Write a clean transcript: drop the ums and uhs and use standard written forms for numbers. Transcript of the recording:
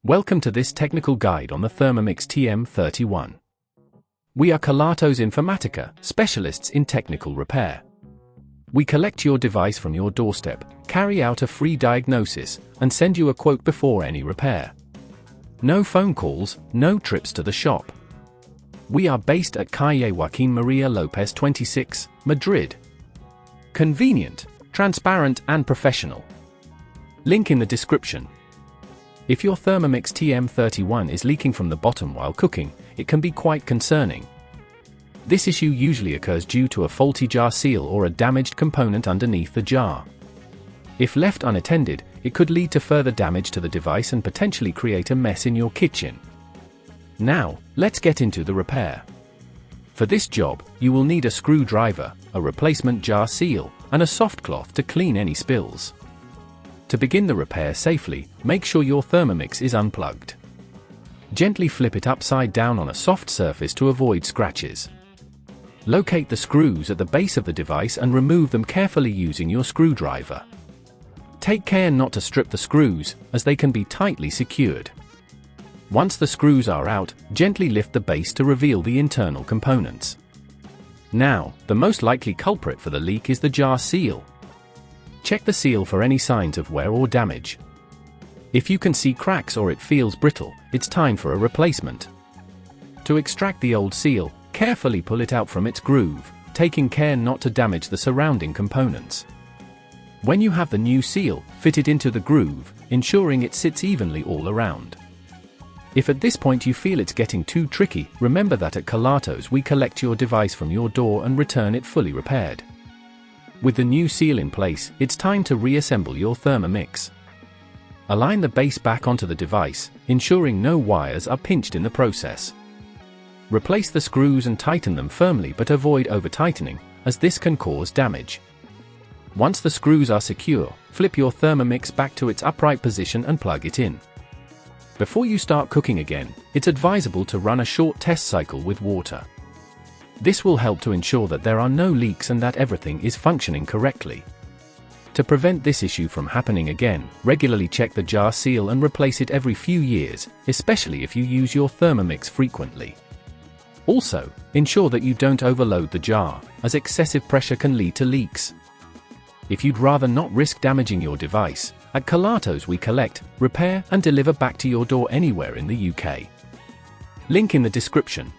Welcome to this technical guide on the Thermomix TM31. We are Kelatos Informatica, specialists in technical repair. We collect your device from your doorstep, carry out a free diagnosis, and send you a quote before any repair. No phone calls, no trips to the shop. We are based at Calle Joaquín María López 26, Madrid. Convenient, transparent and professional. Link in the description. If your Thermomix TM31 is leaking from the bottom while cooking, it can be quite concerning. This issue usually occurs due to a faulty jar seal or a damaged component underneath the jar. If left unattended, it could lead to further damage to the device and potentially create a mess in your kitchen. Now, let's get into the repair. For this job, you will need a screwdriver, a replacement jar seal, and a soft cloth to clean any spills. To begin the repair safely, make sure your Thermomix is unplugged. Gently flip it upside down on a soft surface to avoid scratches. Locate the screws at the base of the device and remove them carefully using your screwdriver. Take care not to strip the screws, as they can be tightly secured. Once the screws are out, gently lift the base to reveal the internal components. Now, the most likely culprit for the leak is the jar seal. Check the seal for any signs of wear or damage. If you can see cracks or it feels brittle, it's time for a replacement. To extract the old seal, carefully pull it out from its groove, taking care not to damage the surrounding components. When you have the new seal, fit it into the groove, ensuring it sits evenly all around. If at this point you feel it's getting too tricky, remember that at Kelatos we collect your device from your door and return it fully repaired. With the new seal in place, it's time to reassemble your Thermomix. Align the base back onto the device, ensuring no wires are pinched in the process. Replace the screws and tighten them firmly, but avoid over-tightening, as this can cause damage. Once the screws are secure, flip your Thermomix back to its upright position and plug it in. Before you start cooking again, it's advisable to run a short test cycle with water. This will help to ensure that there are no leaks and that everything is functioning correctly. To prevent this issue from happening again, regularly check the jar seal and replace it every few years, especially if you use your Thermomix frequently. Also, ensure that you don't overload the jar, as excessive pressure can lead to leaks. If you'd rather not risk damaging your device, at Kelatos we collect, repair and deliver back to your door anywhere in the UK. Link in the description.